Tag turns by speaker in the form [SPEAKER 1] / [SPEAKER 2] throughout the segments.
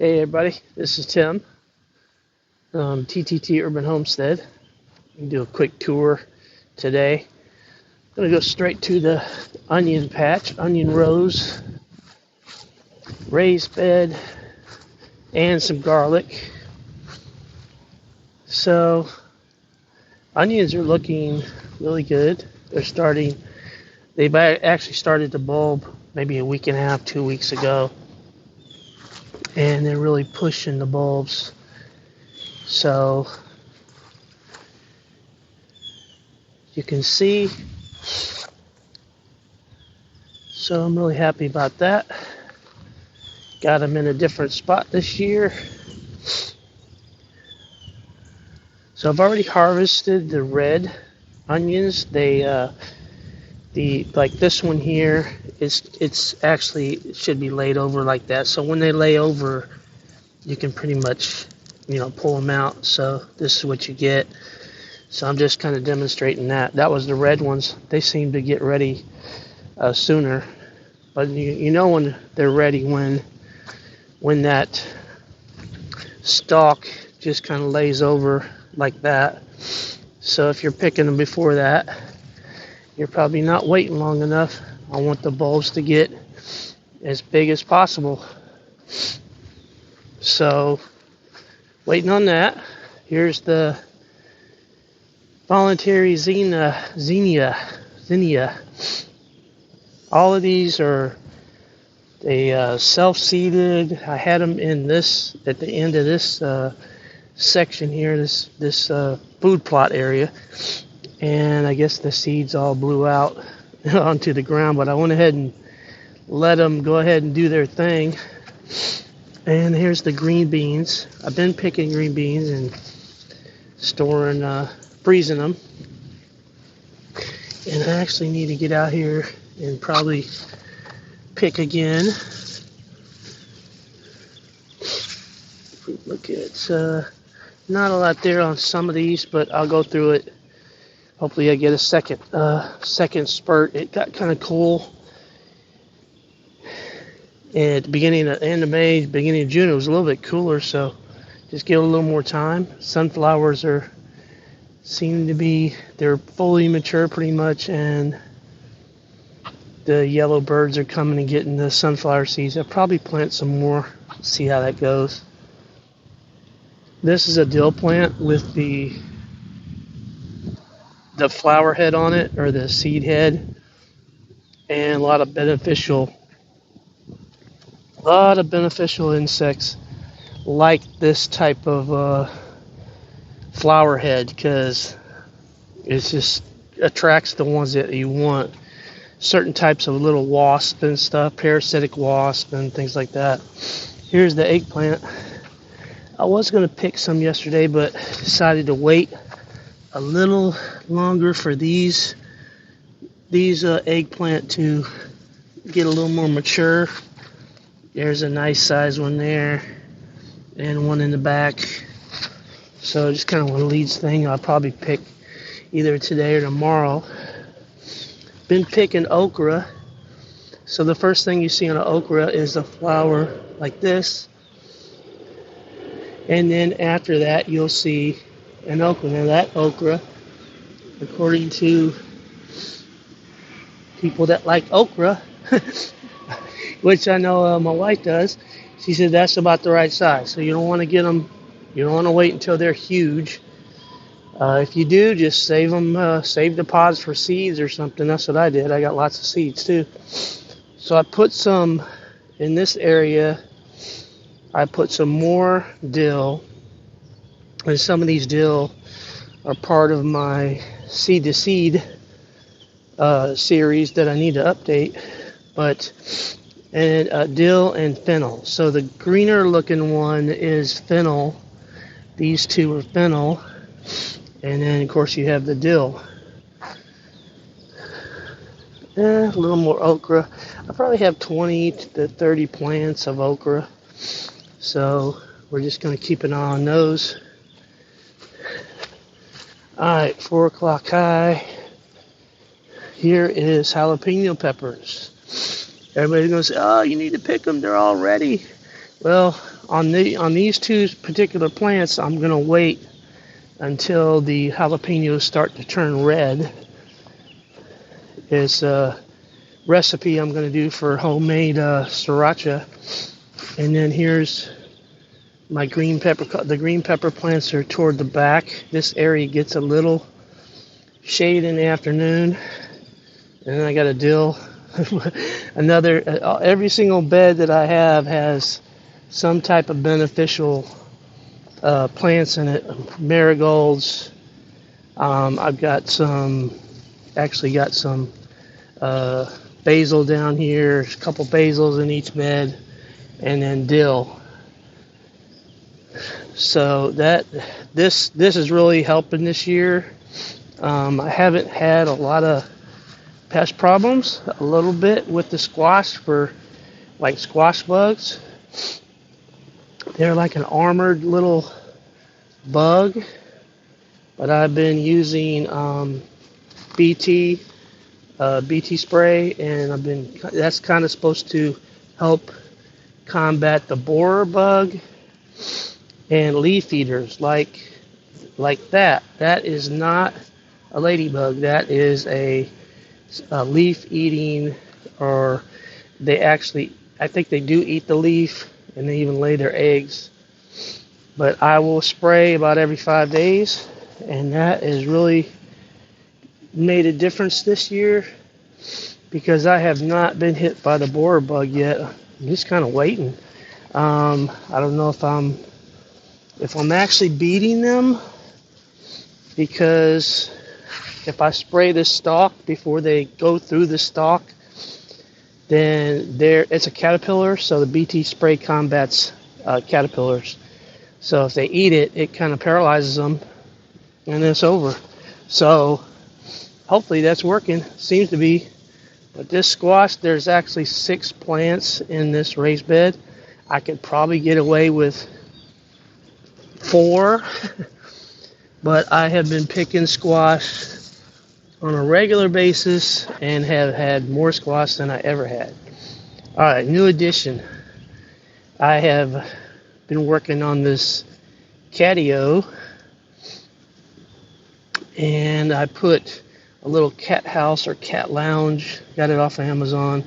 [SPEAKER 1] Hey everybody, this is Tim from TTT Urban Homestead. I'm do a quick tour today. I'm going to go straight to the onion patch, onion rows, raised bed, and some garlic. So onions are looking really good. They've actually started to bulb maybe a week and a half, 2 weeks ago. And they're really pushing the bulbs. So you can see. So I'm really happy about that. Got them in a different spot this year. So I've already harvested the red onions. Like this one here, it should be laid over like that. So when they lay over, you can pretty much, pull them out. So this is what you get. So I'm just kind of demonstrating that. That was the red ones. They seem to get ready sooner. But you know when they're ready when that stalk just kind of lays over like that. So if you're picking them before that, you're probably not waiting long enough. I want the bulbs to get as big as possible. So waiting on that. Here's the voluntary zinnia. All of these are self-seeded. I had them in this at the end of this section here, this food plot area, and I guess the seeds all blew out onto the ground. But I went ahead and let them go ahead and do their thing. And here's the green beans. I've been picking green beans and freezing them. And I actually need to get out here and probably pick again. Look at not a lot there on some of these, but I'll go through it. Hopefully I get a second spurt. It got kind of cool at the end of May, beginning of June. It was a little bit cooler, so just give it a little more time. Sunflowers they're fully mature pretty much, and the yellow birds are coming and getting the sunflower seeds. I'll probably plant some more, see how that goes. This is a dill plant with the flower head on it, or the seed head, and a lot of beneficial insects like this type of flower head, because it just attracts the ones that you want. Certain types of little wasp and stuff, parasitic wasp and things like that. Here's the eggplant. I was going to pick some yesterday, but decided to wait a little longer for these eggplant to get a little more mature. There's a nice size one there, and one in the back. So just kind of one leads thing. I'll probably pick either today or tomorrow. Been picking okra. So the first thing you see on an okra is a flower like this. And then after that, you'll see an okra. Now that okra, according to people that like okra, which I know my wife does, she said that's about the right size. So you don't want to get them, you don't want to wait until they're huge. If you do, just save them, save the pods for seeds or something. That's what I did. I got lots of seeds too. So I put some in this area. I put some more dill, and some of these dill are part of my seed to seed series that I need to update. And dill and fennel. So the greener looking one is fennel. These two are fennel. And then, of course, you have the dill. A little more okra. I probably have 20 to 30 plants of okra. So we're just going to keep an eye on those. Alright, 4 o'clock high. Here is jalapeno peppers. Everybody's going to say, oh, you need to pick them. They're all ready. Well, on these two particular plants, I'm gonna wait until the jalapenos start to turn red. It's a recipe I'm gonna do for homemade sriracha. And then here's my green pepper. The green pepper plants are toward the back. This area gets a little shade in the afternoon. And then I got a dill. Every single bed that I have has some type of beneficial plants in it. Marigolds. I've got some basil down here. A couple basils in each bed, and then dill. So this is really helping this year. I haven't had a lot of pest problems. A little bit with the squash for like squash bugs. They're like an armored little bug, but I've been using BT spray, and that's kind of supposed to help combat the borer bug and leaf eaters like that. That is not a ladybug. That is a leaf eating, or I think they do eat the leaf, and they even lay their eggs. But I will spray about every 5 days, and that has really made a difference this year because I have not been hit by the borer bug yet. I'm just kind of waiting. I don't know if I'm actually beating them, because if I spray the stalk before they go through the stalk, then it's a caterpillar, so the BT spray combats caterpillars. So if they eat it, it kind of paralyzes them, and it's over. So hopefully that's working. Seems to be. But this squash, there's actually 6 plants in this raised bed. I could probably get away with 4, but I have been picking squash on a regular basis and have had more squash than I ever had. All right, new addition. I have been working on this catio, and I put a little cat house or cat lounge. Got it off of Amazon.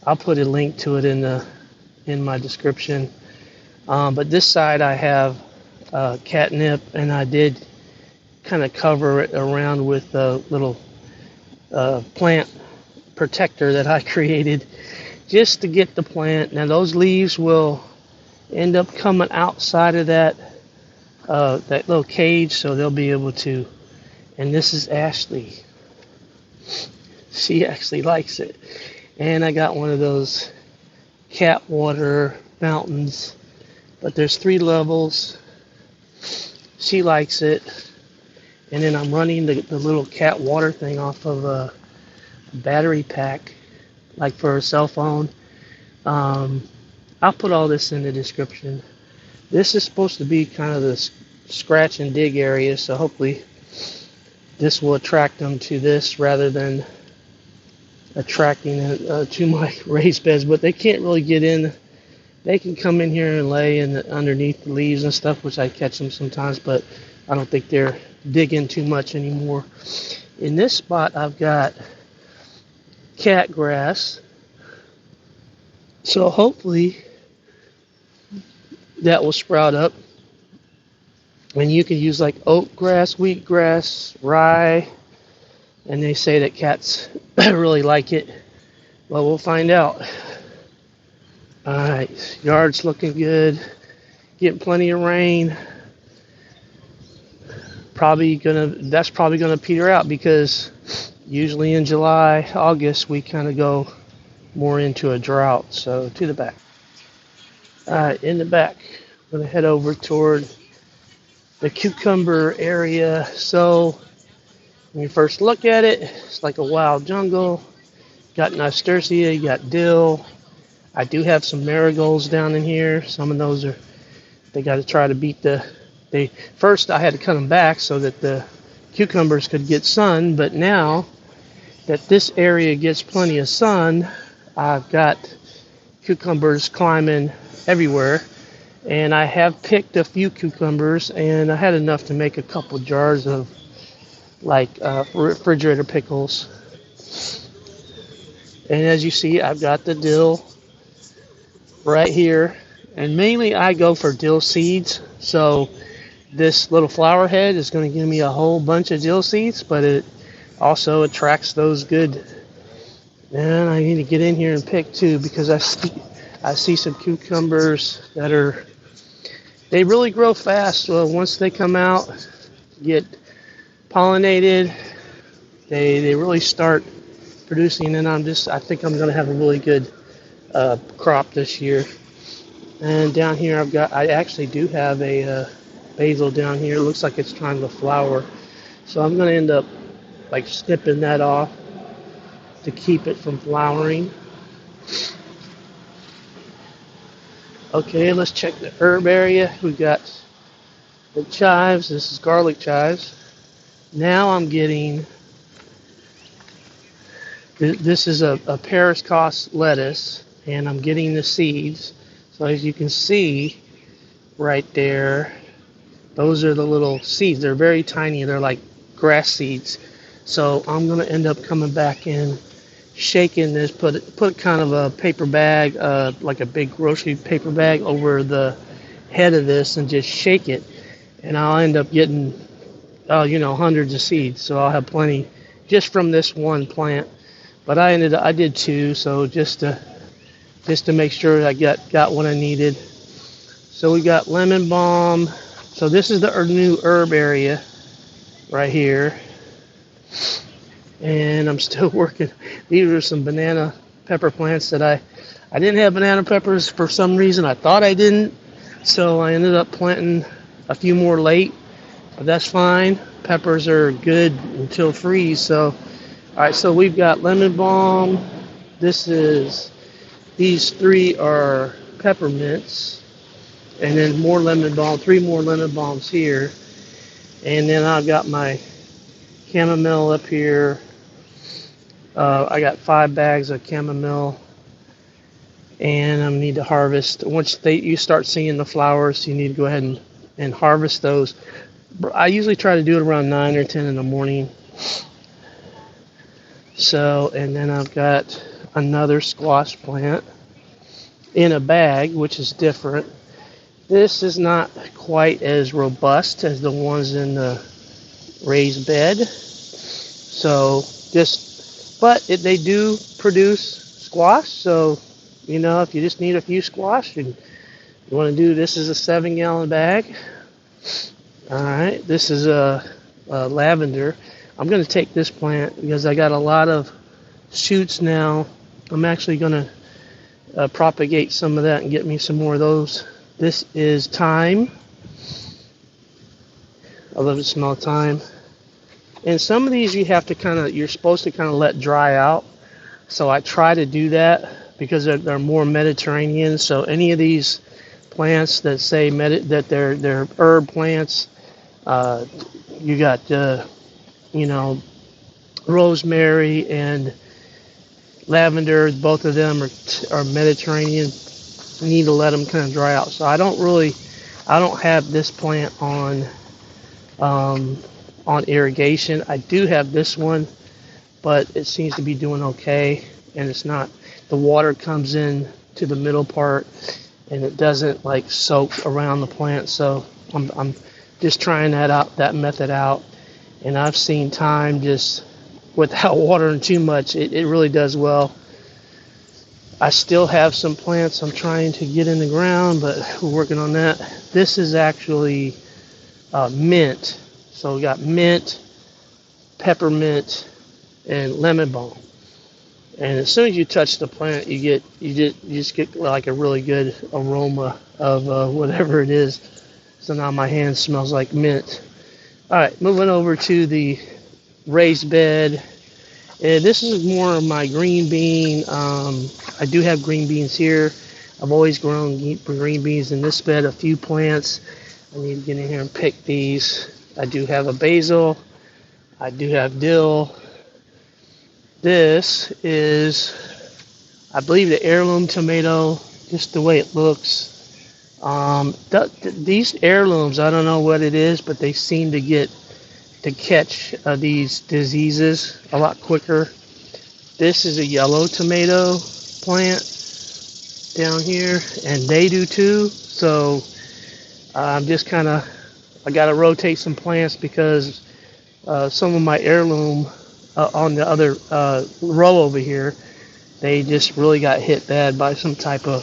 [SPEAKER 1] I'll put a link to it in my description. But this side I have catnip, and I did kind of cover it around with a little plant protector that I created just to get the plant. Now those leaves will end up coming outside of that little cage, so they'll be able to. And this is Ashley. She actually likes it. And I got one of those cat water fountains, but there's 3 levels. She likes it. And then I'm running the little cat water thing off of a battery pack, like for a cell phone. I'll put all this in the description. This is supposed to be kind of the scratch and dig area, so hopefully this will attract them to this rather than attracting to my raised beds. But they can't really get in. They can come in here and lay underneath the leaves and stuff, which I catch them sometimes, but I don't think they're digging too much anymore. In this spot, I've got cat grass, so hopefully that will sprout up. And you can use like oat grass, wheatgrass, rye, and they say that cats really like it. Well, we'll find out. Alright, yard's looking good. Getting plenty of rain. That's probably gonna peter out, because usually in July, August, we kind of go more into a drought. So to the back. Alright, in the back, I'm gonna head over toward the cucumber area. So when you first look at it, it's like a wild jungle. Got nasturtia, you got dill. I do have some marigolds down in here. Some of those they got to try to beat first I had to cut them back so that the cucumbers could get sun, but now that this area gets plenty of sun, I've got cucumbers climbing everywhere. And I have picked a few cucumbers, and I had enough to make a couple jars of like refrigerator pickles. And as you see, I've got the dill right here. And mainly I go for dill seeds. So this little flower head is going to give me a whole bunch of dill seeds, but it also attracts those good. And I need to get in here and pick too, because I see some cucumbers that they really grow fast. Well, once they come out, get pollinated, they really start producing, and I think I'm going to have a really good crop this year. And down here I actually do have a basil down here. It looks like it's trying to flower. So I'm going to end up like snipping that off to keep it from flowering. Okay, let's check the herb area. We've got the chives. This is garlic chives. Now I'm getting, this is a Paris Cost lettuce, and I'm getting the seeds. So as you can see right there, those are the little seeds. They're very tiny. They're like grass seeds. So I'm going to end up coming back in, shaking this, put kind of a paper bag, like a big grocery paper bag over the head of this, and just shake it. And I'll end up getting, hundreds of seeds. So I'll have plenty just from this one plant. But I did two, so just to make sure I got what I needed. So we got lemon balm. So this is the new herb area right here. And I'm still working. These are some banana pepper plants that I didn't have banana peppers for some reason. I thought I didn't. So I ended up planting a few more late. But that's fine. Peppers are good until freeze. So, all right, so we've got lemon balm. These three are peppermints. And then more lemon balm, 3 more lemon balms here. And then I've got my chamomile up here. I got 5 bags of chamomile. And I need to harvest. Once you start seeing the flowers, you need to go ahead and harvest those. I usually try to do it around 9 or 10 in the morning. So, and then I've got another squash plant in a bag, which is different. This is not quite as robust as the ones in the raised bed. So but they do produce squash. So, if you just need a few squash and you want to do, this is a 7-gallon bag. All right, this is a lavender. I'm going to take this plant because I got a lot of shoots now. I'm actually going to propagate some of that and get me some more of those. This is thyme. I love the smell of thyme. And some of these you're supposed to kind of let dry out. So I try to do that because they're more Mediterranean. So any of these plants that say that they're herb plants, you got rosemary and lavender. Both of them are Mediterranean. You need to let them kind of dry out. So I don't have this plant on irrigation. I do have this one, but it seems to be doing okay, and it's not, the water comes in to the middle part and it doesn't like soak around the plant. So I'm just trying that method out, and I've seen thyme just without watering too much, it really does well. I still have some plants I'm trying to get in the ground, but we're working on that. This is actually mint. So we got mint, peppermint, and lemon balm. And as soon as you touch the plant, you just get like a really good aroma of whatever it is. So now my hand smells like mint. All right, moving over to the raised bed. This is more of my green bean. I do have green beans here. I've always grown green beans in this bed, a few plants. I need to get in here and pick these. I do have a basil. I do have dill. This is I believe the heirloom tomato, just the way it looks. These heirlooms, I don't know what it is, but they seem to catch these diseases a lot quicker. This is a yellow tomato plant down here, and they do too. So I'm just I got to rotate some plants because some of my heirloom on the other row over here, they just really got hit bad by some type of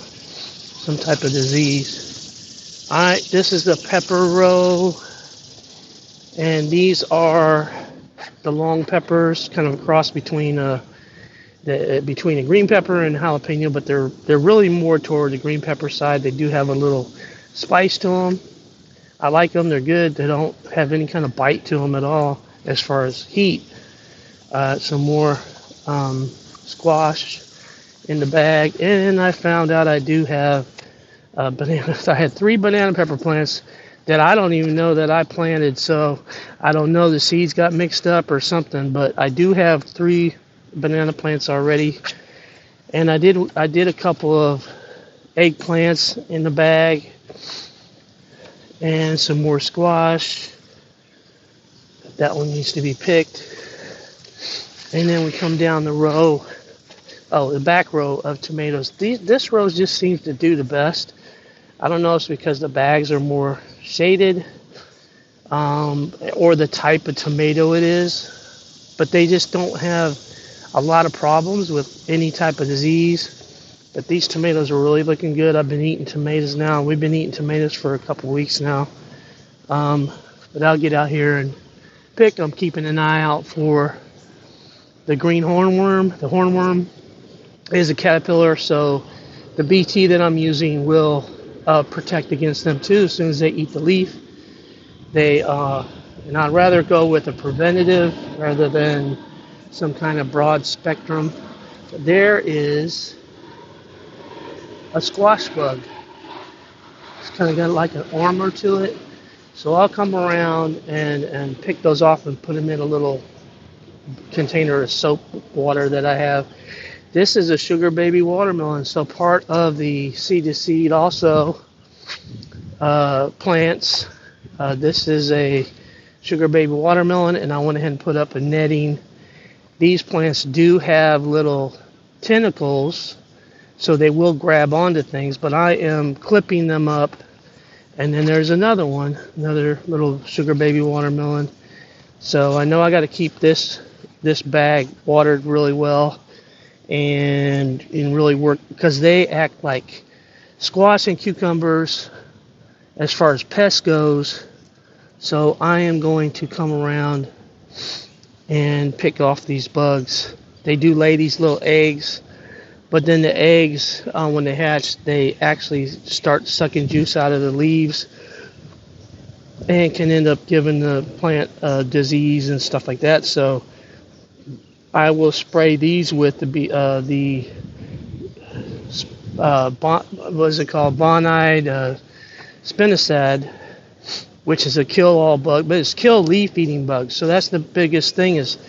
[SPEAKER 1] disease. All right, this is the pepper row, and these are the long peppers, kind of a cross between between a green pepper and jalapeno, but they're really more toward the green pepper side. They do have a little spice to them. I like them. They're good. They don't have any kind of bite to them at all as far as heat. Some more squash in the bag, and I found out I do have bananas. I had 3 banana pepper plants that I don't even know that I planted, so I don't know, the seeds got mixed up or something, but I do have 3 banana plants already, and I did a couple of eggplants in the bag, and some more squash. That one needs to be picked. And then we come down the row, the back row of tomatoes. This row just seems to do the best. I don't know if it's because the bags are more shaded or the type of tomato it is, but they just don't have a lot of problems with any type of disease. But these tomatoes are really looking good. I've been eating tomatoes now. We've been eating tomatoes for a couple weeks now. But I'll get out here and pick. I'm keeping an eye out for the green hornworm. The hornworm is a caterpillar, so the BT that I'm using will protect against them too as soon as they eat the leaf. And I'd rather go with a preventative rather than some kind of broad spectrum. There is a squash bug. It's kind of got like an armor to it. So I'll come around and pick those off and put them in a little container of soap water that I have. This is a sugar baby watermelon. So part of the seed to seed also plants. This is a sugar baby watermelon, and I went ahead and put up a netting. These plants do have little tentacles, so they will grab onto things, but I am clipping them up. And then there's another one, another little sugar baby watermelon. So I know I got to keep this bag watered really well and really work, because they act like squash and cucumbers as far as pest goes. So I am going to come around and pick off these bugs. They do lay these little eggs, but then the eggs, when they hatch, they actually start sucking juice out of the leaves and can end up giving the plant disease and stuff like that. So I will spray these with what is it called? Bonide spinosad, which is a kill-all bug, but it's kill leaf-eating bugs. So that's the biggest thing, is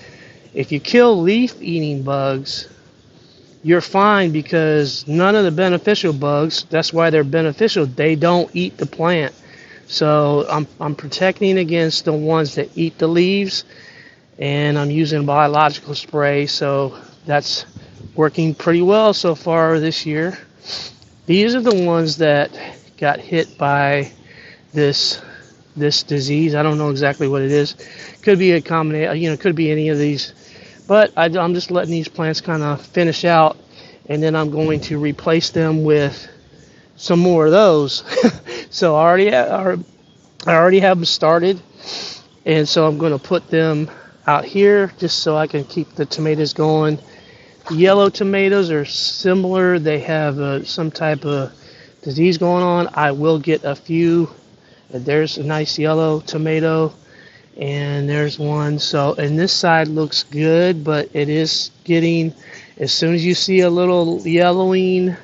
[SPEAKER 1] if you kill leaf-eating bugs, you're fine, because none of the beneficial bugs, that's why they're beneficial, they don't eat the plant. So I'm protecting against the ones that eat the leaves, and I'm using biological spray, so that's working pretty well so far this year. These are the ones that got hit by this disease. I don't know exactly what it is. Could be a combination, could be any of these. But I'm just letting these plants kind of finish out, and then I'm going to replace them with some more of those. So I already have them started, and so I'm going to put them out here just so I can keep the tomatoes going. The yellow tomatoes are similar. They have some type of disease going on. I will get a few. There's a nice yellow tomato, and there's one. So, and this side looks good, but it is getting, as soon as you see a little yellowing,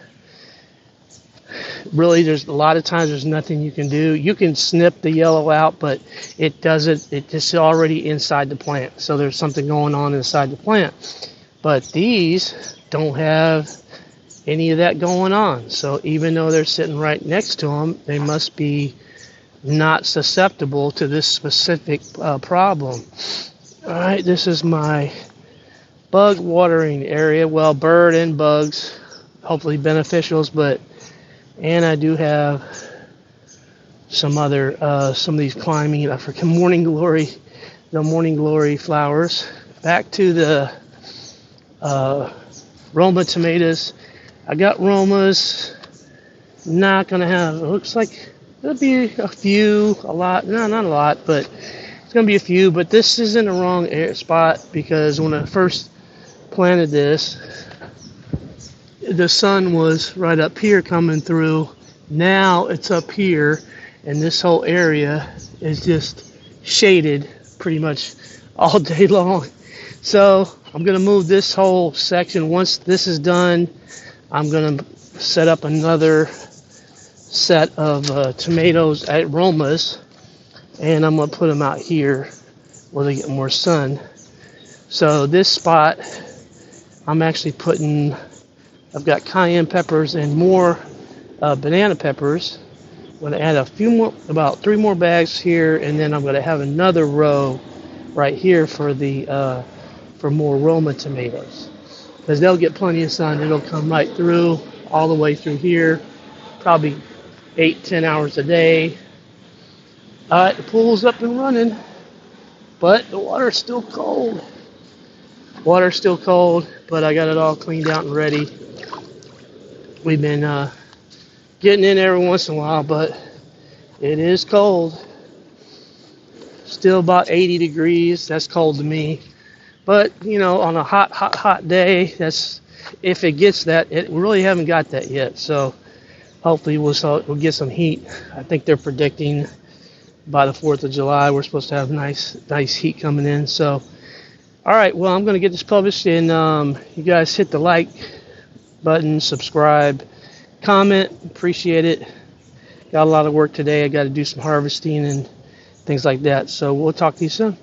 [SPEAKER 1] really there's a lot of times there's nothing you can do. You can snip the yellow out, but it doesn't, it's just already inside the plant. So there's something going on inside the plant. But these don't have any of that going on. So even though they're sitting right next to them, they must be not susceptible to this specific problem. All right, this is my bug watering area. Well, bird and bugs, hopefully beneficials, and I do have some of these climbing. I forget morning glory, the morning glory flowers. Back to the Roma tomatoes. I got Romas. Not gonna have. It looks like there'll be a few, a lot. No, not a lot, but it's gonna be a few. But this is in the wrong spot because when I first planted this, the sun was right up here coming through. Now it's up here, and this whole area is just shaded pretty much all day long. So I'm gonna move this whole section. Once this is done, I'm gonna set up another set of tomatoes at Romas, and I'm gonna put them out here where they get more sun. So this spot, I'm actually I've got cayenne peppers and more banana peppers. I'm gonna add a few more, about 3 more bags here, and then I'm gonna have another row right here for for more Roma tomatoes, because they'll get plenty of sun. It'll come right through, all the way through here, probably 8-10 hours a day. All right, the pool's up and running, but the water's still cold. Water's still cold, but I got it all cleaned out and ready. We've been getting in every once in a while, but it is cold. Still about 80 degrees. That's cold to me. But, on a hot day, that's, if it gets that, we really haven't got that yet. So hopefully we'll get some heat. I think they're predicting by the 4th of July, we're supposed to have nice heat coming in. So, all right, well, I'm going to get this published, and you guys hit the like button, subscribe, comment, appreciate it. Got a lot of work today. I got to do some harvesting and things like that. So we'll talk to you soon.